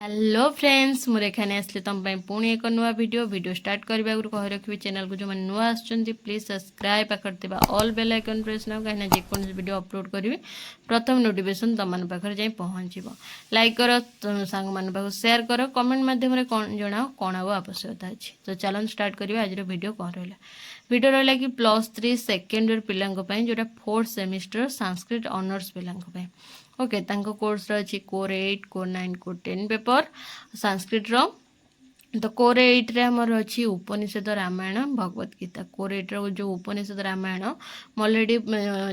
Hello friends मुझे एखाने आसले तुम पुणी एक नुआ वीडियो स्टार्ट करने आगे कही रखी चैनल को जो मैंने नुआ आसुँच प्लीज सब्सक्राइब पाखे ऑल बेल आइकन प्रेस ना कहीं जेकोसी वीडियो अपलोड करी प्रथम नोटिफिकेशन तुम मन पाखे जाए पहुँचो लाइक कर सांग मान पाख सेयार कर कमेंट मध्यम जनाओ कौन आव आवश्यकता अच्छी तो चलन स्टार्ट करिए आज वीडियो कौन रहा वीडियो रहा कि +3 सेकेंड ईयर पिलांई जोटा 4th सेमिस्टर संस्कृत ऑनर्स पिलांई ओके तांको कोर्स अच्छी core 8 core 9 core 10 paper Sanskrit रो तो कोर 8 रे हमर अच्छी उपनिषद रामायण भगवत गीता कोर 8 रो जो उपनिषद रामायण मैं ऑलरेडी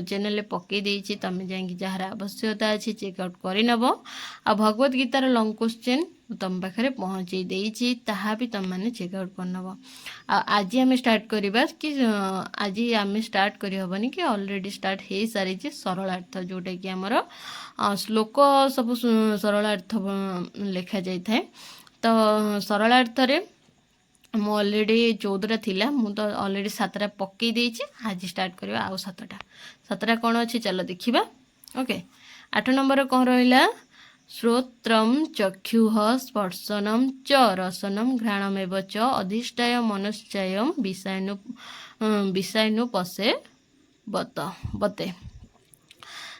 चैनल रे पकई देछि तमे जाई जार आवश्यकता अच्छी चेकआउट कर नब आ भगवत गीतार लॉन्ग क्वेश्चन तुम पाखे पहुँचे देछि ताहा भी तुम मैंने चेकआउट कर नब आज आम स्टार्ट करवा कि आज आम स्टार्ट करहबनी कि ऑलरेडी स्टार्ट हो सारी सरलार्थ जोटा कि आमर श्लोक सब सरलार्थ लिखा जाए तो सरलार्थ रे मु ऑलरेडी 14टा थिला मु तो ऑलरेडी 7टा पकई देछि आज स्टार्ट करवा आउ 7टा कौन अच्छी चलो देखिबा ओके 8 नंबर कौन रहिला श्रोत्रम चक्षुः स्पर्शनम च रसनम घ्राणमेव च अधिष्ठाय मनश्चयम विषायनु पशे बते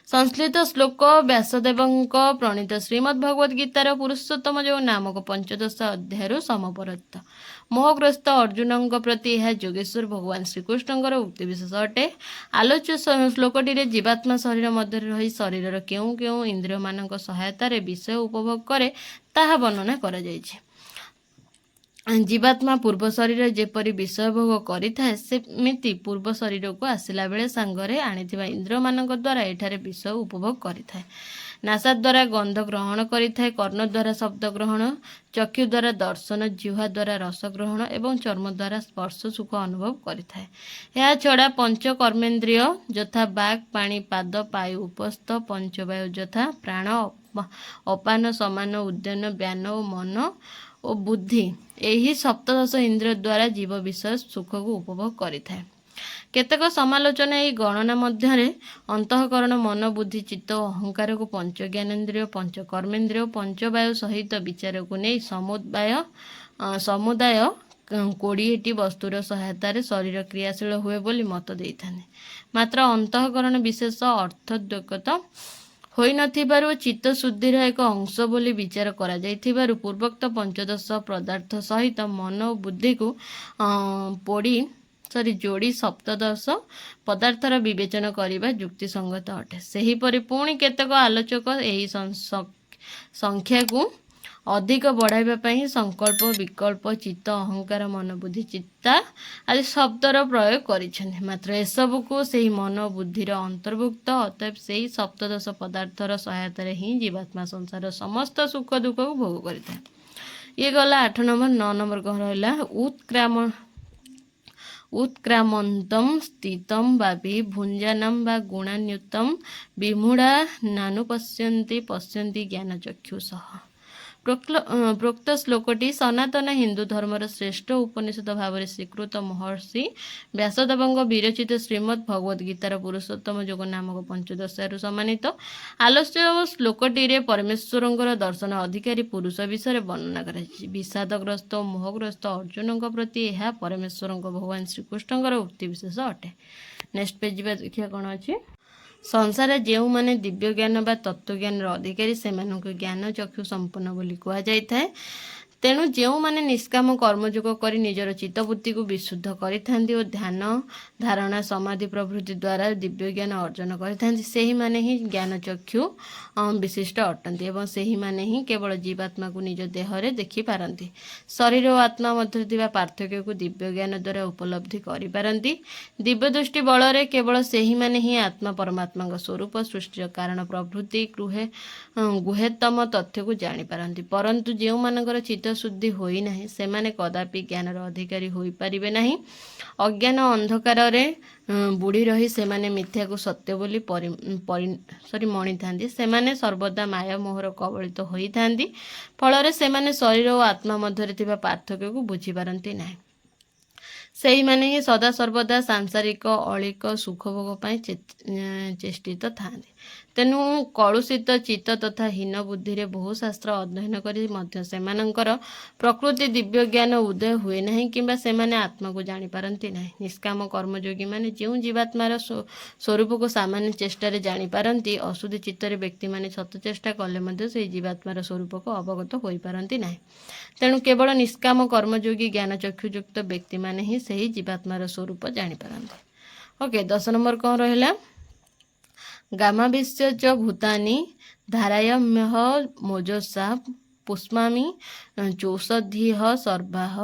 संस्कृत श्लोक व्यासदेव प्रणीत श्रीमद्भगवद गीतार पुरुषोत्तम जो नामक 15 अध्याय समपरत मोहग्रस्त अर्जुन प्रति यह जोगेश्वर भगवान श्रीकृष्ण उक्ति विशेष अटे आलोच्य श्लोकटी जीवात्मा शरीर मध्य रही शरीर केउ केउ इंद्रिय मान सहायतार विषय उपभोग करे ताहा वर्णना करा जायछि। जीवात्मा पूर्व शरीर जेपरी विषय भोग करिथाए सेमिति पूर्व शरीर को आसिला बेले सांगरे आनिथिबा इंद्रिय मानक द्वारा एठारे विषय उपभोग करिथाए। नासा द्वारा गंध ग्रहण करिथाए, कर्ण द्वारा शब्द ग्रहण, चक्षु द्वारा दर्शन, जिह्वा द्वारा रस ग्रहण एवं चर्म द्वारा स्पर्श सुख अनुभव करिथाए। या छड़ा पंच कर्मेन्द्रिय यथा बाक पाणी पाद पायु उपस्थ पंचवायु यथा प्राण अपान समान उद्यान व्यान और मन और बुद्धि यही सप्तदश इंद्रिय द्वारा जीव विषय सुख को उपभोग करिथाए। केतक समालोचना यही गणना मध्य अंतःकरण मन बुद्धि चित्त अहंकार को पंच ज्ञानेन्द्रिय पंच कर्मेन्द्रिय पंचवायु सहित विचार को नहीं समुदाय 20टी वस्तुर सहायतार शरीर क्रियाशील हुए बोली मत देता मात्र अंतःकरण विशेष अर्थद्वैत होई नथिबारु चित्त शुद्धिर एक अंश बोली विचार करा जाइथिबारु पूर्वोक्त पंचदश पदार्थ सहित मन और बुद्धि को जोड़ी सप्तदश पदार्थर विवेचन करने युक्तिसंगत अटे। सेहीपरि पुणी केतक आलोचक यही संख्या को अधिक बढ़ाइबा संकल्प विकल्प चित्त अहंकार मन बुद्धि चित्ता आदि शब्दर प्रयोग करिसेंति मात्र एसबू को सही मन बुद्धिर अंतर्भुक्त अतएव सही सप्तदश पदार्थर सहायतार ही जीवात्मा संसार समस्त सुख दुख को भोग करिଥାଏ। ये गला 8 नंबर। 9 नंबर कह रहा उत्क्रामंतम स्थितम वापि भुंजानम वा गुणान्युतम विमूढ़ा नानुपश्यन्ति पश्यन्ति ज्ञान चक्षुषः। प्रोक्त श्लोकटी सनातन हिंदू धर्मर श्रेष्ठ उपनिषद भाव स्वीकृत महर्षि व्यासदेव विरचित श्रीमद् भगवद गीतार पुरुषोत्तम जोग नामक 15 सम्मानित आलोच्य श्लोकटी परमेश्वर दर्शन अधिकारी पुरुष विषय वर्णना कर विषादग्रस्त मोहग्रस्त अर्जुन प्रति यह परमेश्वर भगवान श्रीकृष्ण उक्ति विशेष अटे। नेक्स्ट पेज देखिए कौन अच्छी संसार जो माने दिव्य ज्ञान बा तत्व ज्ञान अधिकारी से ज्ञान चक्षु संपन्न बोली कह जाए। तेणु जो माने निष्काम कर्मयोग कर निजर चित्तबुद्धि को विशुद्ध करिथांती और ध्यान धारणा समाधि प्रभृति द्वारा दिव्य ज्ञान अर्जन करिथांती सेही माने ही ज्ञान चक्षु विशिष्ट अटंती एवं सेही माने ही केवल जीवात्मा को निज देहरे देखि पारंती। शरीर और आत्मा मध्य थिबा पार्थक्य को दिव्य ज्ञान द्वारा उपलब्धि करि पारंती। दिव्य दृष्टि बल रे केवल सेही माने ही आत्मा परमात्मा स्वरूप सृष्टि कारण प्रभृति गुहेतम तथ्य को जानि पारंती। परंतु जो मानकर चित्त शुद्धि होई नाही सेमाने कदापि ज्ञानर अधिकारी होई परिबे नाही। अज्ञान अंधकार रे बुड़ी रही सेमाने मिथ्या को सत्य बोली मणि थांती। सेमाने सर्वदा माया मोहर कबलित होई थांती। फल सेमाने शरीर और आत्मा मध्य थिबा पार्थक्य को बुझी पारंती नाही। सेही माने ही सदा सर्वदा सांसारिक अलिक सुखभोग चेष्टित थांती। ତେଣୁ କଳୁଷିତ ଚିତ୍ତ ତଥା ହୀନ ବୁଦ୍ଧିରେ ବହୁ ଶାସ୍ତ୍ର ଅଧ୍ୟୟନ କରି ମଧ୍ୟ ସେମାନଙ୍କର ପ୍ରକୃତି ଦିବ୍ୟ ଜ୍ଞାନ ଉଦୟ ହୁଏ ନାହିଁ କିମ୍ବା ସେମାନେ ଆତ୍ମାକୁ ଜାଣିପାରନ୍ତି ନାହିଁ। ନିଷ୍କାମ କର୍ମଯୋଗୀମାନେ ଯେଉଁ ଜୀବାତ୍ମାର ସ୍ୱରୂପକୁ ସାମାନ୍ୟ ଚେଷ୍ଟାରେ ଜାଣିପାରନ୍ତି, ଅଶୁଦ୍ଧି ଚିତ୍ତରେ ବ୍ୟକ୍ତିମାନେ ଶତ ଚେଷ୍ଟା କଲେ ମଧ୍ୟ ସେହି ଜୀବାତ୍ମାର ସ୍ୱରୂପକୁ ଅବଗତ ହୋଇପାରନ୍ତି ନାହିଁ। ତେଣୁ କେବଳ ନିଷ୍କାମ କର୍ମଯୋଗୀ ଜ୍ଞାନଚକ୍ଷୁଯୁକ୍ତ ବ୍ୟକ୍ତିମାନେ ହିଁ ସେହି ଜୀବାତ୍ମାର ସ୍ୱରୂପ ଜାଣିପାରନ୍ତି। ଓକେ, 10 ନମ୍ବର କ'ଣ ରହିଲା? ଗାମାବିଶ୍ୟ ଚ ଭୂତାନି ଧାରାୟମ୍ୟଃ ମୋଜସା ପୁଷ୍ମାମି ଚୌଷଧିଃ ସର୍ବାଃ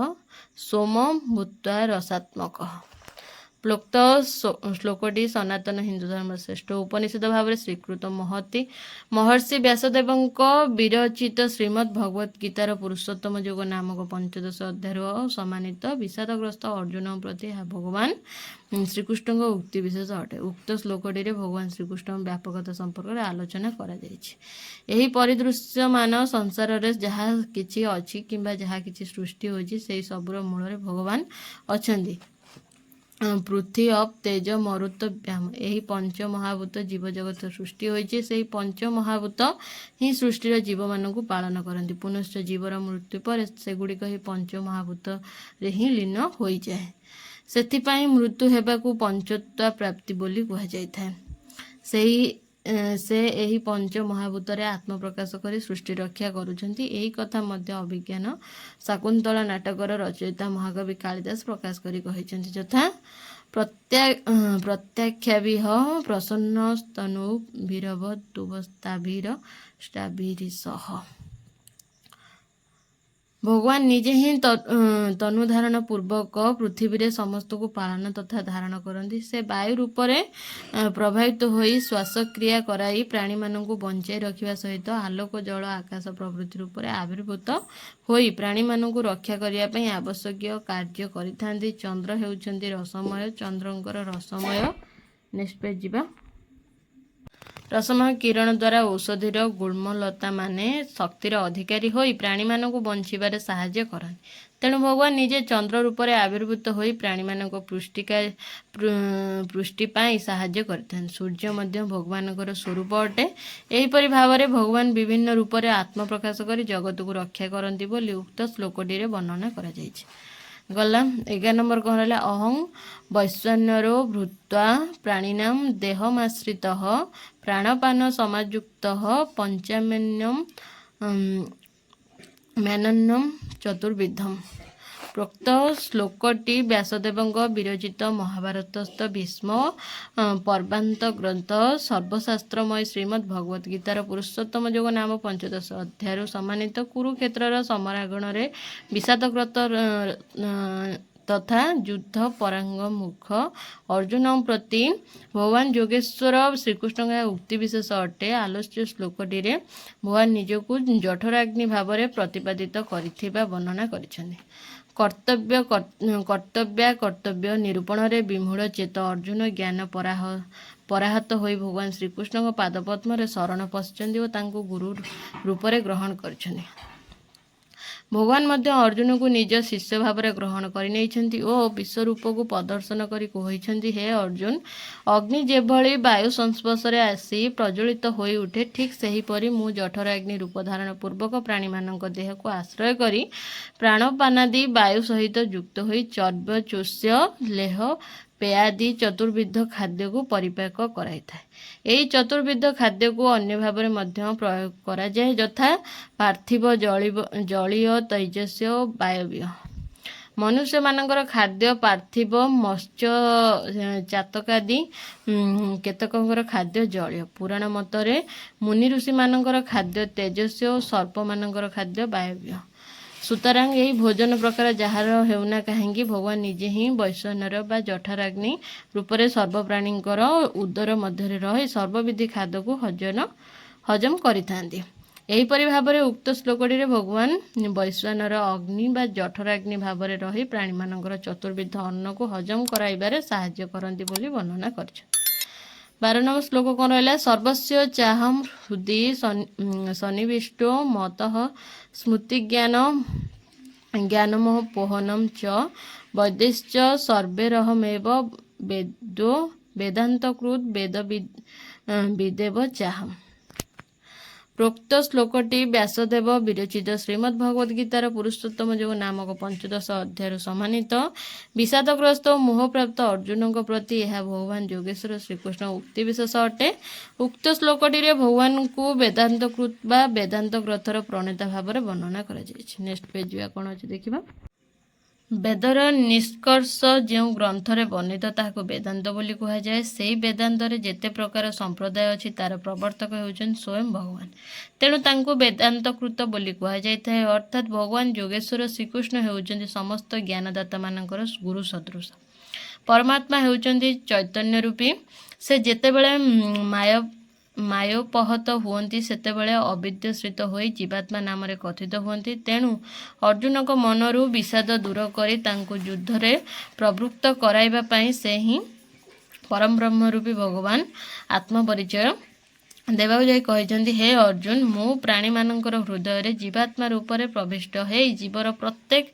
ସୋମ ଭୂତ୍ୱା ରସାତ୍ମକଃ। ପ୍ରୋକ୍ତ ଶ୍ଲୋକଟି ସନାତନ ହିନ୍ଦୁ ଧର୍ମର ଶ୍ରେଷ୍ଠ ଉପନିଷଦ ଭାବରେ ସ୍ୱୀକୃତ ମହର୍ଷି ବ୍ୟାସଦେବଙ୍କ ବିରଚିତ ଶ୍ରୀମଦ୍ ଭଗବତ ଗୀତାର ପୁରୁଷୋତ୍ତମ ଯୋଗ ନାମକ 15 ଅଧ୍ୟାୟରୁ ସମ୍ମାନିତ ବିଷାଦଗ୍ରସ୍ତ ଅର୍ଜୁନଙ୍କ ପ୍ରତି ଭଗବାନ ଶ୍ରୀକୃଷ୍ଣଙ୍କ ଉକ୍ତି ବିଶେଷ ଅଟେ। ଉକ୍ତ ଶ୍ଲୋକଟିରେ ଭଗବାନ ଶ୍ରୀକୃଷ୍ଣଙ୍କ ବ୍ୟାପକତା ସମ୍ପର୍କରେ ଆଲୋଚନା କରାଯାଇଛି। ଏହି ପରିଦୃଶ୍ୟମାନ ସଂସାରରେ ଯାହା କିଛି ଅଛି କିମ୍ବା ଯାହା କିଛି ସୃଷ୍ଟି ହୋଇଛି, ସେହି ସବୁର ମୂଳରେ ଭଗବାନ ଅଛନ୍ତି। ପୃଥ୍ୱୀ ଅପ୍ ତେଜ ମରୁତ ବ୍ୟାମ, ଏହି ପଞ୍ଚମହାଭୂତ ଜୀବଜଗତ ସୃଷ୍ଟି ହୋଇଛି। ସେହି ପଞ୍ଚମହାଭୂତ ହିଁ ସୃଷ୍ଟିର ଜୀବମାନଙ୍କୁ ପାଳନ କରନ୍ତି। ପୁନଶ୍ଚ ଜୀବର ମୃତ୍ୟୁ ପରେ ସେଗୁଡ଼ିକ ଏହି ପଞ୍ଚମହାଭୂତରେ ହିଁ ଲୀନ ହୋଇଯାଏ। ସେଥିପାଇଁ ମୃତ୍ୟୁ ହେବାକୁ ପଞ୍ଚତ୍ୱ ପ୍ରାପ୍ତି ବୋଲି କୁହାଯାଇଥାଏ। ସେ ଏହି ପଞ୍ଚମହାଭୂତରେ ଆତ୍ମପ୍ରକାଶ କରି ସୃଷ୍ଟି ରକ୍ଷା କରୁଛନ୍ତି। ଏହି କଥା ମଧ୍ୟ ଅଭିଜ୍ଞାନ ଶାକୁନ୍ତଳା ନାଟକର ରଚୟିତା ମହାକବି କାଳିଦାସ ପ୍ରକାଶ କରି କହିଛନ୍ତି, ଯଥା ପ୍ରତ୍ୟାଖ୍ୟାଭିଃ ପ୍ରସନ୍ନ ସ୍ତନୁଭିରବତୁବସ୍ତାଭିରଷ୍ଟାଭିରିସଃ। ଭଗବାନ ନିଜେ ହିଁ ତନୁଧାରଣ ପୂର୍ବକ ପୃଥିବୀରେ ସମସ୍ତଙ୍କୁ ପାଳନ ତଥା ଧାରଣ କରନ୍ତି। ସେ ବାୟୁ ରୂପରେ ପ୍ରବାହିତ ହୋଇ ଶ୍ୱାସକ୍ରିୟା କରାଇ ପ୍ରାଣୀମାନଙ୍କୁ ବଞ୍ଚାଇ ରଖିବା ସହିତ ଆଲୋକ, ଜଳ, ଆକାଶ ପ୍ରଭୃତି ରୂପରେ ଆବିର୍ଭୂତ ହୋଇ ପ୍ରାଣୀମାନଙ୍କୁ ରକ୍ଷା କରିବା ପାଇଁ ଆବଶ୍ୟକୀୟ କାର୍ଯ୍ୟ କରିଥାନ୍ତି। ଚନ୍ଦ୍ର ହେଉଛନ୍ତି ରସମୟ। ଚନ୍ଦ୍ରଙ୍କର ରସମୟ କିରଣ ଦ୍ୱାରା ଔଷଧିର ଗୁଳ୍ମଲତାମାନେ ଶକ୍ତିର ଅଧିକାରୀ ହୋଇ ପ୍ରାଣୀମାନଙ୍କୁ ବଞ୍ଚିବାରେ ସାହାଯ୍ୟ କରନ୍ତି। ତେଣୁ ଭଗବାନ ନିଜେ ଚନ୍ଦ୍ର ରୂପରେ ଆବିର୍ଭୂତ ହୋଇ ପ୍ରାଣୀମାନଙ୍କ ପୁଷ୍ଟି ପାଇଁ ସାହାଯ୍ୟ କରିଥାନ୍ତି। ସୂର୍ଯ୍ୟ ମଧ୍ୟ ଭଗବାନଙ୍କର ସ୍ୱରୂପ ଅଟେ। ଏହିପରି ଭାବରେ ଭଗବାନ ବିଭିନ୍ନ ରୂପରେ ଆତ୍ମପ୍ରକାଶ କରି ଜଗତକୁ ରକ୍ଷା କରନ୍ତି ବୋଲି ଉକ୍ତ ଶ୍ଲୋକଟିରେ ବର୍ଣ୍ଣନା କରାଯାଇଛି। ଗଲା 11 ନମ୍ବର କ'ଣ ରହିଲା? ଅହଂ ବୈଶ୍ୱନ୍ୟରୋ ଭୂତ୍ୱା ପ୍ରାଣିନାଂ ଦେହମାଶ୍ରିତଃ ପ୍ରାଣପାନ ସମାଯୁକ୍ତଃ ପଞ୍ଚାମ୍ୟନ୍ନଂ ଚତୁର୍ବିଧମ୍। ପ୍ରୋକ୍ତ ଶ୍ଲୋକଟି ବ୍ୟାସଦେବଙ୍କ ବିରଚିତ ମହାଭାରତସ୍ଥ ଭୀଷ୍ମ ପର୍ବାନ୍ତ ଗ୍ରନ୍ଥ ସର୍ବଶାସ୍ତ୍ରମୟ ଶ୍ରୀମଦ୍ ଭଗବତ ଗୀତାର ପୁରୁଷୋତ୍ତମ ଯୋଗ ନାମ 15 ଅଧ୍ୟାୟରୁ ସମ୍ମାନିତ କୁରୁକ୍ଷେତ୍ରର ସମରାଙ୍ଗଣରେ ବିଷାଦଗ୍ରସ୍ତ ତଥା ଯୁଦ୍ଧ ପରାଙ୍ଗମୁଖ ଅର୍ଜୁନଙ୍କ ପ୍ରତି ଭଗବାନ ଯୋଗେଶ୍ୱର ଶ୍ରୀକୃଷ୍ଣଙ୍କ ଏହା ଉକ୍ତି ବିଶେଷ ଅଟେ। ଆଲୋଚ୍ୟ ଶ୍ଲୋକଟିରେ ଭଗବାନ ନିଜକୁ ଜଠରାଗ୍ନି ଭାବରେ ପ୍ରତିପାଦିତ କରିଥିବା ବର୍ଣ୍ଣନା କରିଛନ୍ତି। କର୍ତ୍ତବ୍ୟ ନିରୂପଣରେ ବିମୂଢ଼ ଚେତ ଅର୍ଜୁନ ଜ୍ଞାନ ପରାହତ ହୋଇ ଭଗବାନ ଶ୍ରୀକୃଷ୍ଣଙ୍କ ପାଦପଦ୍ମରେ ଶରଣ ପଶିଛନ୍ତି ଓ ତାଙ୍କୁ ଗୁରୁ ରୂପରେ ଗ୍ରହଣ କରିଛନ୍ତି। ଭଗବାନ ମଧ୍ୟ ଅର୍ଜୁନଙ୍କୁ ନିଜ ଶିଷ୍ୟ ଭାବରେ ଗ୍ରହଣ କରିନେଇଛନ୍ତି ଓ ବିଶ୍ୱରୂପକୁ ପ୍ରଦର୍ଶନ କରି କହିଛନ୍ତି, ହେ ଅର୍ଜୁନ, ଅଗ୍ନି ଯେଭଳି ବାୟୁ ସଂସ୍ପର୍ଶରେ ଆସି ପ୍ରଜ୍ୱଳିତ ହୋଇ ଉଠେ, ଠିକ୍ ସେହିପରି ମୁଁ ଜଠରାଗ୍ନି ରୂପ ଧାରଣ ପୂର୍ବକ ପ୍ରାଣୀମାନଙ୍କ ଦେହକୁ ଆଶ୍ରୟ କରି ପ୍ରାଣପାନାଦି ବାୟୁ ସହିତ ଯୁକ୍ତ ହୋଇ ଚର୍ବ, ଚୋଷ୍ୟ, ଲେହ, ପେୟାଦି ଚତୁର୍ବିଧ ଖାଦ୍ୟକୁ ପରିପାକ କରାଇଥାଏ। ଏହି ଚତୁର୍ବିଧ ଖାଦ୍ୟକୁ ଅନ୍ୟ ଭାବରେ ମଧ୍ୟ ପ୍ରୟୋଗ କରାଯାଏ, ଯଥା ପାର୍ଥିବ, ଜଳୀୟ, ତୈଜସ୍ୟ ଓ ବାୟବୀୟ। ମନୁଷ୍ୟମାନଙ୍କର ଖାଦ୍ୟ ପାର୍ଥିବ, ମତ୍ସ୍ୟ ଚାତକାଦି, କେତେକଙ୍କର ଖାଦ୍ୟ ଜଳୀୟ। ପୁରାଣ ମତରେ ମୁନି ଋଷିମାନଙ୍କର ଖାଦ୍ୟ ତେଜସ୍ୟ ଓ ସର୍ପମାନଙ୍କର ଖାଦ୍ୟ ବାୟବୀୟ। ସୁତରାଂ ଏହି ଭୋଜନ ପ୍ରକାର ଯାହାର ହେଉନା କାହିଁକି, ଭଗବାନ ନିଜେ ହିଁ ବୈଶ୍ୱନର ବା ଜଠରାଗ୍ନି ରୂପରେ ସର୍ବପ୍ରାଣୀଙ୍କର ଉଦର ମଧ୍ୟରେ ରହି ସର୍ବବିଧ ଖାଦ୍ୟକୁ ହଜମ କରିଥାନ୍ତି। ଏହିପରି ଭାବରେ ଉକ୍ତ ଶ୍ଲୋକଟିରେ ଭଗବାନ ବୈଶ୍ୱନର ଅଗ୍ନି ବା ଜଠରାଗ୍ନି ଭାବରେ ରହି ପ୍ରାଣୀମାନଙ୍କର ଚତୁର୍ବିଧ ଅନ୍ନକୁ ହଜମ କରାଇବାରେ ସାହାଯ୍ୟ କରନ୍ତି ବୋଲି ବର୍ଣ୍ଣନା କରିଛନ୍ତି। 12 ନମ୍ବର ଶ୍ଲୋକ କ'ଣ ରହିଲା? ସର୍ବସ୍ୟ ଚାହଂ ହୃଦି ସନ୍ନିବିଷ୍ଟୋ ମତଃ ସ୍ମୃତିଜ୍ଞାନମୋହ ପୋହନଂ ଚ ବୈଦେଶ୍ଚ ସର୍ବୈରହମେବ ବେଦାନ୍ତକୃତ୍ ବିଦେବ ଚାହମ୍। ପ୍ରୋକ୍ତ ଶ୍ଲୋକଟି ବ୍ୟାସଦେବ ବିରଚିତ ଶ୍ରୀମଦ୍ ଭଗବତ ଗୀତାର ପୁରୁଷୋତ୍ତମ ଯୋଗ ନାମକ ପଞ୍ଚଦଶ ଅଧ୍ୟାୟରୁ ସମ୍ମାନିତ ବିଷାଦଗ୍ରସ୍ତ ଓ ମୋହପ୍ରାପ୍ତ ଅର୍ଜୁନଙ୍କ ପ୍ରତି ଏହା ଭଗବାନ ଯୋଗେଶ୍ୱର ଶ୍ରୀକୃଷ୍ଣ ଉକ୍ତି ବିଶେଷ ଅଟେ। ଉକ୍ତ ଶ୍ଲୋକଟିରେ ଭଗବାନଙ୍କୁ ବେଦାନ୍ତକୃତ ବା ବେଦାନ୍ତ ଗ୍ରନ୍ଥର ପ୍ରଣେତା ଭାବରେ ବର୍ଣ୍ଣନା କରାଯାଇଛି। ନେକ୍ସଟ ପେଜ ଯିବା, କ'ଣ ଅଛି ଦେଖିବା। ବେଦର ନିଷ୍କର୍ଷ ଯେଉଁ ଗ୍ରନ୍ଥରେ ବର୍ଣ୍ଣିତ ତାହାକୁ ବେଦାନ୍ତ ବୋଲି କୁହାଯାଏ। ସେହି ବେଦାନ୍ତରେ ଯେତେ ପ୍ରକାର ସମ୍ପ୍ରଦାୟ ଅଛି ତାର ପ୍ରବର୍ତ୍ତକ ହେଉଛନ୍ତି ସ୍ୱୟଂ ଭଗବାନ। ତେଣୁ ତାଙ୍କୁ ବେଦାନ୍ତକୃତ ବୋଲି କୁହାଯାଇଥାଏ। ଅର୍ଥାତ୍ ଭଗବାନ ଯୋଗେଶ୍ୱର ଶ୍ରୀକୃଷ୍ଣ ହେଉଛନ୍ତି ସମସ୍ତ ଜ୍ଞାନଦାତାମାନଙ୍କର ଗୁରୁ ସଦୃଶ। ପରମାତ୍ମା ହେଉଛନ୍ତି ଚୈତନ୍ୟ ରୂପୀ। ସେ ଯେତେବେଳେ ମାୟୋପହତ ହୁଅନ୍ତି ସେତେବେଳେ ଅବିଦ୍ୟଶ୍ରିତ ହୋଇ ଜୀବାତ୍ମା ନାମରେ କଥିତ ହୁଅନ୍ତି। ତେଣୁ ଅର୍ଜୁନଙ୍କ ମନରୁ ବିଷାଦ ଦୂର କରି ତାଙ୍କୁ ଯୁଦ୍ଧରେ ପ୍ରବୃତ୍ତ କରାଇବା ପାଇଁ ସେ ହିଁ ପରମବ୍ରହ୍ମ ରୂପୀ ଭଗବାନ ଆତ୍ମପରିଚୟ ଦେବାକୁ ଯାଇ କହିଛନ୍ତି, ହେ ଅର୍ଜୁନ, ମୁଁ ପ୍ରାଣୀମାନଙ୍କର ହୃଦୟରେ ଜୀବାତ୍ମା ରୂପରେ ପ୍ରବିଷ୍ଟ ହେଇ ଜୀବର ପ୍ରତ୍ୟେକ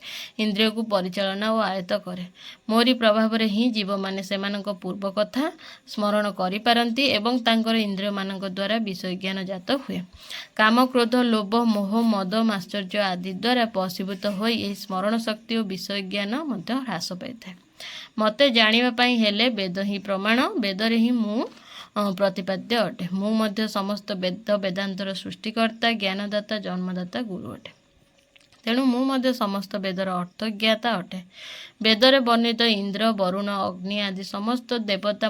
ଇନ୍ଦ୍ରିୟକୁ ପରିଚାଳନା ଓ ଆୟତ୍ତ କରେ। ମୋରି ପ୍ରଭାବରେ ହିଁ ଜୀବମାନେ ସେମାନଙ୍କ ପୂର୍ବ କଥା ସ୍ମରଣ କରିପାରନ୍ତି ଏବଂ ତାଙ୍କର ଇନ୍ଦ୍ରିୟମାନଙ୍କ ଦ୍ୱାରା ବିଷୟଜ୍ଞାନ ଜାତ ହୁଏ। କାମ, କ୍ରୋଧ, ଲୋଭ, ମୋହ, ମଦ, ମାଶ୍ଚର୍ଯ୍ୟ ଆଦି ଦ୍ୱାରା ବଶୀଭୂତ ହୋଇ ଏହି ସ୍ମରଣ ଶକ୍ତି ଓ ବିଷୟଜ୍ଞାନ ମଧ୍ୟ ହ୍ରାସ ପାଇଥାଏ। ମୋତେ ଜାଣିବା ପାଇଁ ହେଲେ ବେଦ ହିଁ ପ୍ରମାଣ, ବେଦରେ ହିଁ ମୁଁ ପ୍ରତିପାଦ୍ୟ ଅଟେ। ମୁଁ ମଧ୍ୟ ସମସ୍ତ ବେଦାନ୍ତର ସୃଷ୍ଟିକର୍ତ୍ତା, ଜ୍ଞାନଦାତା, ଜନ୍ମଦାତା, ଗୁରୁ ଅଟେ। ତେଣୁ ମୁଁ ମଧ୍ୟ ସମସ୍ତ ବେଦର ଅର୍ଥଜ୍ଞାତା ଅଟେ। ବେଦରେ ବର୍ଣ୍ଣିତ ଇନ୍ଦ୍ର, ବରୁଣ, ଅଗ୍ନି ଆଦି ସମସ୍ତ ଦେବତା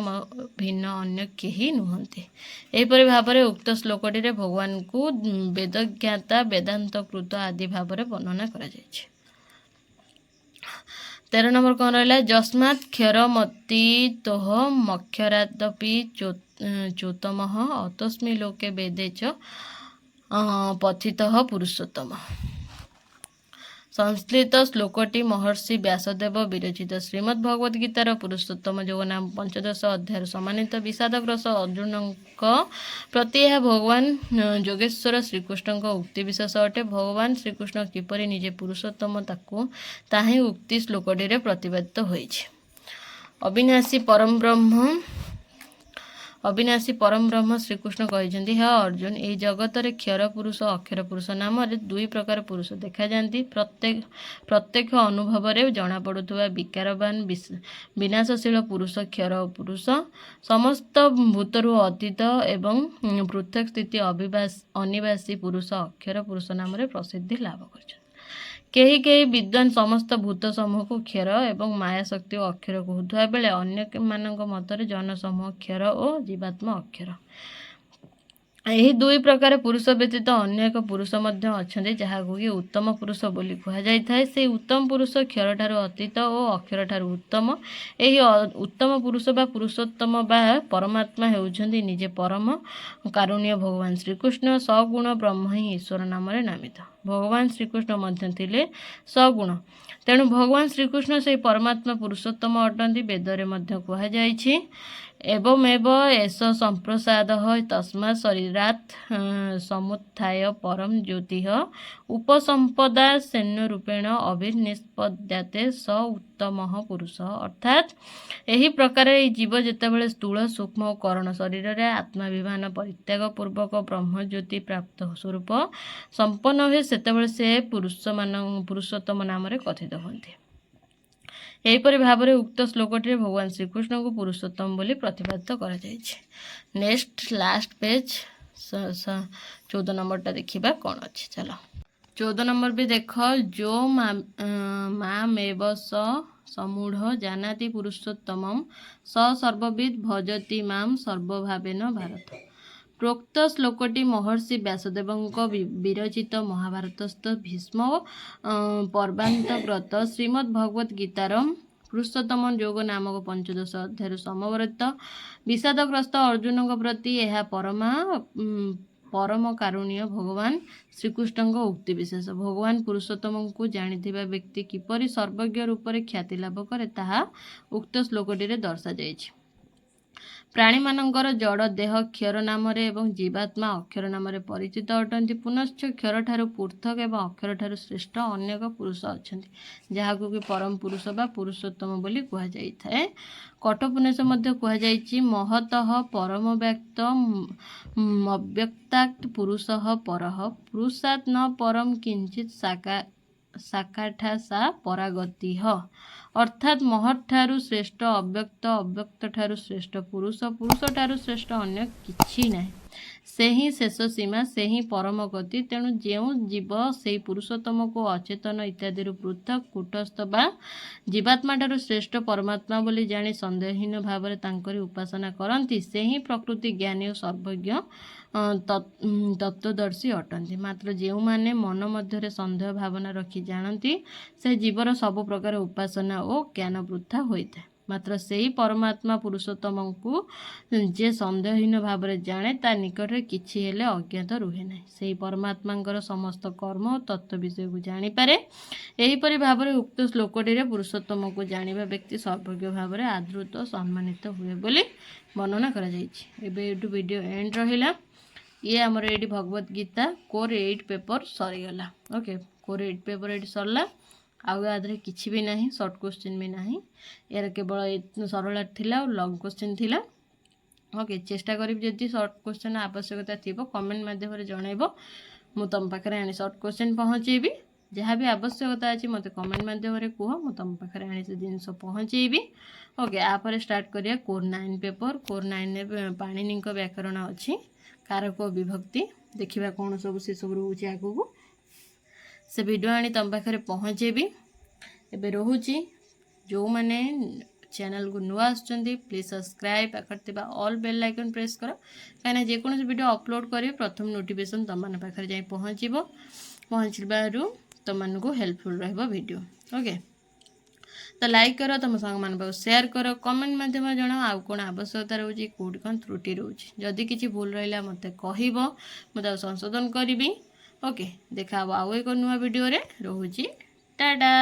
ଭିନ୍ନ ଅନ୍ୟ କେହି ନୁହନ୍ତି। ଏହିପରି ଭାବରେ ଉକ୍ତ ଶ୍ଲୋକଟିରେ ଭଗବାନଙ୍କୁ ବେଦଜ୍ଞାତା, ବେଦାନ୍ତକୃତ ଆଦି ଭାବରେ ବର୍ଣ୍ଣନା କରାଯାଇଛି। 13 ନମ୍ବର କ'ଣ ରହିଲା? ଯସ୍ମାତ୍ କ୍ଷରମତୀତୋଃ ମକ୍ଷରାଦପି ଚୋତ୍ତମଃ ଅତସ୍ମି ଲୋକେ ବେଦେ ଚ ପଥିତଃ ପୁରୁଷୋତ୍ତମ। ସଂଶ୍ଳିଷ୍ଟ ଶ୍ଲୋକଟି ମହର୍ଷି ବ୍ୟାସଦେବ ବିରଚିତ ଶ୍ରୀମଦ୍ ଭଗବତ ଗୀତାର ପୁରୁଷୋତ୍ତମ ଯୋଗ ନାମ ପଞ୍ଚଦଶ ଅଧ୍ୟାୟରୁ ସମ୍ମାନିତ ବିଷାଦଗ୍ରସ୍ତ ଅର୍ଜୁନଙ୍କ ପ୍ରତି ଏହା ଭଗବାନ ଯୋଗେଶ୍ୱର ଶ୍ରୀକୃଷ୍ଣଙ୍କ ଉକ୍ତି ବିଶେଷ ଅଟେ। ଭଗବାନ ଶ୍ରୀକୃଷ୍ଣ କିପରି ନିଜେ ପୁରୁଷୋତ୍ତମ ତାହା ହିଁ ଉକ୍ତି ଶ୍ଲୋକଟିରେ ପ୍ରତିପାଦିତ ହୋଇଛି। ଅବିନାଶୀ ପରମବ୍ରହ୍ମ ଶ୍ରୀକୃଷ୍ଣ କହିଛନ୍ତି, ହେ ଅର୍ଜୁନ, ଏହି ଜଗତରେ କ୍ଷର ପୁରୁଷ ଓ ଅକ୍ଷର ପୁରୁଷ ନାମରେ ଦୁଇ ପ୍ରକାର ପୁରୁଷ ଦେଖାଯାନ୍ତି। ପ୍ରତ୍ୟକ୍ଷ ଅନୁଭବରେ ଜଣାପଡ଼ୁଥିବା ବିକାରବାନ ବିନାଶଶୀଳ ପୁରୁଷ କ୍ଷର ପୁରୁଷ ସମସ୍ତ ଭୂତରୁ ଅତୀତ ଏବଂ ପୃଥକ୍ ସ୍ଥିତି ଅନିବାସୀ ପୁରୁଷ ଅକ୍ଷର ପୁରୁଷ ନାମରେ ପ୍ରସିଦ୍ଧି ଲାଭ କରିଛନ୍ତି। କେହି କେହି ବିଦ୍ୱାନ ସମସ୍ତ ଭୂତ ସମୂହକୁ କ୍ଷର ଏବଂ ମାୟା ଶକ୍ତି ଓ ଅକ୍ଷର କହୁଥିବା ବେଳେ ଅନ୍ୟମାନଙ୍କ ମତରେ ଜନ ସମୂହ କ୍ଷର ଓ ଜୀବାତ୍ମା ଅକ୍ଷର। ଏହି ଦୁଇ ପ୍ରକାର ପୁରୁଷ ବ୍ୟତୀତ ଅନ୍ୟ ଏକ ପୁରୁଷ ମଧ୍ୟ ଅଛନ୍ତି ଯାହାକୁ କି ଉତ୍ତମ ପୁରୁଷ ବୋଲି କୁହାଯାଇଥାଏ। ସେହି ଉତ୍ତମ ପୁରୁଷ କ୍ଷରଠାରୁ ଅତୀତ ଓ ଅକ୍ଷରଠାରୁ ଉତ୍ତମ। ଏହି ଉତ୍ତମ ପୁରୁଷ ବା ପୁରୁଷୋତ୍ତମ ବା ପରମାତ୍ମା ହେଉଛନ୍ତି ନିଜେ ପରମ କାରୁଣ୍ୟ ଭଗବାନ ଶ୍ରୀକୃଷ୍ଣ। ସଗୁଣ ବ୍ରହ୍ମ ହିଁ ଈଶ୍ୱର ନାମରେ ନାମିତ। ଭଗବାନ ଶ୍ରୀକୃଷ୍ଣ ମଧ୍ୟ ଥିଲେ ସଗୁଣ। ତେଣୁ ଭଗବାନ ଶ୍ରୀକୃଷ୍ଣ ସେହି ପରମାତ୍ମା ପୁରୁଷୋତ୍ତମ ଅଟନ୍ତି। ବେଦରେ ମଧ୍ୟ କୁହାଯାଇଛି, ଏବମେବ ଏଷ ସମ୍ପ୍ରସାଦଃ ତସ୍ମାତ୍ ଶରୀରାତ୍ ସମୁତ୍ଥାୟ ପରମ ଜ୍ୟୋତିଃ ଉପସମ୍ପଦା ସେନ୍ୟରୂପେଣ ଅଭିନିଷ୍ପଦ୍ୟତେ ସ ଉତ୍ତମଃ ପୁରୁଷ। ଅର୍ଥାତ୍ ଏହି ପ୍ରକାର ଏହି ଜୀବ ଯେତେବେଳେ ସ୍ଥୂଳ, ସୂକ୍ଷ୍ମ ଓ କରଣ ଶରୀରରେ ଆତ୍ମାଭିମାନ ପରିତ୍ୟାଗ ପୂର୍ବକ ବ୍ରହ୍ମଜ୍ୟୋତି ପ୍ରାପ୍ତ ସ୍ୱରୂପ ସମ୍ପନ୍ନ ହୁଏ ସେତେବେଳେ ସେ ପୁରୁଷୋତ୍ତମ ନାମରେ କଥିତ ହୁଅନ୍ତି। ଏହିପରି ଭାବରେ ଉକ୍ତ ଶ୍ଲୋକଟିରେ ଭଗବାନ ଶ୍ରୀକୃଷ୍ଣଙ୍କୁ ପୁରୁଷୋତ୍ତମ ବୋଲି ପ୍ରତିପାଦିତ କରାଯାଇଛି। ନେକ୍ସଟ ଲାଷ୍ଟ ପେଜ 14 ନମ୍ବରଟା ଦେଖିବା କ'ଣ ଅଛି। ଚାଲ 14 ନମ୍ବର ବି ଦେଖ। ଯୋ ମାମେବ ସ ସମୂଢ଼ ଜାନାତି ପୁରୁଷୋତ୍ତମମ୍ ସ ସର୍ବବିଦ୍ ଭଜତି ମାମ୍ ସର୍ବଭାବେନ ଭାରତ। ପ୍ରୋକ୍ତ ଶ୍ଲୋକଟି ମହର୍ଷି ବ୍ୟାସଦେବଙ୍କ ବିରଚିତ ମହାଭାରତସ୍ଥ ଭୀଷ୍ମ ପର୍ବାନ୍ତର୍ଗତ ଶ୍ରୀମଦ୍ ଭଗବତ ଗୀତାର ପୁରୁଷୋତ୍ତମ ଯୋଗ ନାମକ ପଞ୍ଚଦଶ ଅଧ୍ୟାୟରୁ ସମବର୍ତ୍ତ ବିଷାଦଗ୍ରସ୍ତ ଅର୍ଜୁନଙ୍କ ପ୍ରତି ଏହା ପରମ କାରୁଣ୍ୟ ଭଗବାନ ଶ୍ରୀକୃଷ୍ଣଙ୍କ ଉକ୍ତି ବିଶେଷ। ଭଗବାନ ପୁରୁଷୋତ୍ତମଙ୍କୁ ଜାଣିଥିବା ବ୍ୟକ୍ତି କିପରି ସର୍ବଜ୍ଞ ରୂପରେ ଖ୍ୟାତି ଲାଭ କରେ ତାହା ଉକ୍ତ ଶ୍ଲୋକଟିରେ ଦର୍ଶାଯାଇଛି। ପ୍ରାଣୀମାନଙ୍କର ଜଡ଼ ଦେହ କ୍ଷର ନାମରେ ଏବଂ ଜୀବାତ୍ମା ଅକ୍ଷର ନାମରେ ପରିଚିତ ଅଟନ୍ତି। ପୁନଶ୍ଚ କ୍ଷରଠାରୁ ପୃଥକ ଏବଂ ଅକ୍ଷରଠାରୁ ଶ୍ରେଷ୍ଠ ଅନେକ ପୁରୁଷ ଅଛନ୍ତି, ଯାହାକୁ କି ପରମ ପୁରୁଷ ବା ପୁରୁଷୋତ୍ତମ ବୋଲି କୁହାଯାଇଥାଏ। କଠୋପନିଷ ମଧ୍ୟ କୁହାଯାଇଛି ମହତଃ ପରମ ବ୍ୟକ୍ତ ଅବ୍ୟକ୍ତାତ୍ ପୁରୁଷଃ ପରଃ ପୁରୁଷାତ୍ ନ ପରମ କିଞ୍ଚିତ୍ ସାକାଠା ସା ପରାଗତିଃ। ଅର୍ଥାତ୍ ମହତ୍ ଠାରୁ ଶ୍ରେଷ୍ଠ ଅବ୍ୟକ୍ତ, ଅବ୍ୟକ୍ତ ଠାରୁ ଶ୍ରେଷ୍ଠ ପୁରୁଷ, ପୁରୁଷ ଠାରୁ ଶ୍ରେଷ୍ଠ ଅନ୍ୟ କିଛି ନାହିଁ। ସେ ହିଁ ଶେଷ ସୀମା, ସେ ହିଁ ପରମ ଗତି। ତେଣୁ ଯେଉଁ ଜୀବ ସେହି ପୁରୁଷୋତ୍ତମକୁ ଅଚେତନ ଇତ୍ୟାଦିରୁ ପୃଥକ କୂଟସ୍ଥ ବା ଜୀବାତ୍ମାଠାରୁ ଶ୍ରେଷ୍ଠ ପରମାତ୍ମା ବୋଲି ଜାଣି ସନ୍ଦେହହୀନ ଭାବରେ ତାଙ୍କରି ଉପାସନା କରନ୍ତି, ସେ ହିଁ ପ୍ରକୃତି ଜ୍ଞାନୀ ଓ ସର୍ବଜ୍ଞ ତତ୍ତ୍ୱଦର୍ଶୀ ଅଟନ୍ତି। ମାତ୍ର ଯେଉଁମାନେ ମନ ମଧ୍ୟରେ ସନ୍ଦେହ ଭାବନା ରଖି ଜାଣନ୍ତି, ସେ ଜୀବର ସବୁ ପ୍ରକାର ଉପାସନା ଓ ଜ୍ଞାନ ବୃଥା ହୋଇଥାଏ। ମାତ୍ର ସେହି ପରମାତ୍ମା ପୁରୁଷୋତ୍ତମଙ୍କୁ ଯେ ସନ୍ଦେହହୀନ ଭାବରେ ଜାଣେ, ତା ନିକଟରେ କିଛି ହେଲେ ଅଜ୍ଞାତ ରୁହେ ନାହିଁ। ସେହି ପରମାତ୍ମାଙ୍କର ସମସ୍ତ କର୍ମ ଓ ତତ୍ତ୍ୱ ବିଷୟକୁ ଜାଣିପାରେ। ଏହିପରି ଭାବରେ ଉକ୍ତ ଶ୍ଲୋକଟିରେ ପୁରୁଷୋତ୍ତମକୁ ଜାଣିବା ବ୍ୟକ୍ତି ସର୍ବଜ୍ଞ ଭାବରେ ଆଦୃତ ସମ୍ମାନିତ ହୁଏ ବୋଲି ବର୍ଣ୍ଣନା କରାଯାଇଛି। ଏବେ ଏଇଠୁ ଭିଡ଼ିଓ ଏଣ୍ଡ ରହିଲା। ଇଏ ଆମର ଏଇଠି ଭଗବତ ଗୀତା କୋର୍ 8 ପେପର ସରିଗଲା। ଓକେ, କୋର୍ 8 ପେପର ଏଇଠି ସରିଲା। ଆଉ ୟା ଦେହରେ କିଛି ବି ନାହିଁ, ସର୍ଟ କ୍ୱେଶ୍ଚିନ୍ ବି ନାହିଁ। ଏହାର କେବଳ ସରଳ ଥିଲା ଆଉ ଲଙ୍ଗ୍ କ୍ୱେଶ୍ଚିନ୍ ଥିଲା। ଓକେ, ଚେଷ୍ଟା କରିବି ଯଦି ସର୍ଟ କ୍ୱେଶ୍ଚିନ୍ ଆବଶ୍ୟକତା ଥିବ କମେଣ୍ଟ ମାଧ୍ୟମରେ ଜଣାଇବ, ମୁଁ ତୁମ ପାଖରେ ଆଣି ସର୍ଟ କ୍ୱେଶ୍ଚିନ୍ ପହଞ୍ଚେଇବି। ଯାହା ବି ଆବଶ୍ୟକତା ଅଛି ମୋତେ କମେଣ୍ଟ ମାଧ୍ୟମରେ କୁହ, ମୁଁ ତୁମ ପାଖରେ ଆଣି ସେ ଜିନିଷ ପହଞ୍ଚେଇବି। ଓକେ, ଆପରେ ଷ୍ଟାର୍ଟ କରିବା କୋର୍ 9 ପେପର। କୋର୍ 9ରେ ପାଣିନିଙ୍କ ବ୍ୟାକରଣ ଅଛି, କାରକ ବିଭକ୍ତି, ଦେଖିବା କ'ଣ ସବୁ ସେସବୁ ରହୁଛି ଆଗକୁ। ସେ ଭିଡ଼ିଓ ଆଣି ତୁମ ପାଖରେ ପହଞ୍ଚେଇବି। ଏବେ ରହୁଛି। ଯେଉଁମାନେ ଚ୍ୟାନେଲକୁ ନୂଆ ଆସୁଛନ୍ତି ପ୍ଲିଜ୍ ସବସ୍କ୍ରାଇବ୍, ପାଖରେ ଥିବା ଅଲ୍ ବେଲ୍ ଆଇକନ୍ ପ୍ରେସ୍ କର, କାହିଁକିନା ଯେକୌଣସି ଭିଡ଼ିଓ ଅପଲୋଡ଼ କରିବି ପ୍ରଥମ ନୋଟିଫିକେସନ୍ ତୁମମାନଙ୍କ ପାଖରେ ଯାଇ ପହଞ୍ଚିବାରୁ ତୁମମାନଙ୍କୁ ହେଲ୍ପଫୁଲ୍ ରହିବ ଭିଡ଼ିଓ। ଓକେ, ତ ଲାଇକ୍ କର, ତୁମ ସାଙ୍ଗମାନଙ୍କ ପାଖକୁ ସେୟାର କର, କମେଣ୍ଟ ମାଧ୍ୟମରେ ଜଣାଅ ଆଉ କ'ଣ ଆବଶ୍ୟକତା ରହୁଛି, କେଉଁଠି କ'ଣ ତ୍ରୁଟି ରହୁଛି। ଯଦି କିଛି ଭୁଲ ରହିଲା ମୋତେ କହିବ, ମୁଁ ତାକୁ ସଂଶୋଧନ କରିବି। ଓକେ, ଦେଖା ହେବ ଆଉ ଏକ ନୂଆ ଭିଡ଼ିଓରେ। ରହୁଛି, ଟାଟା।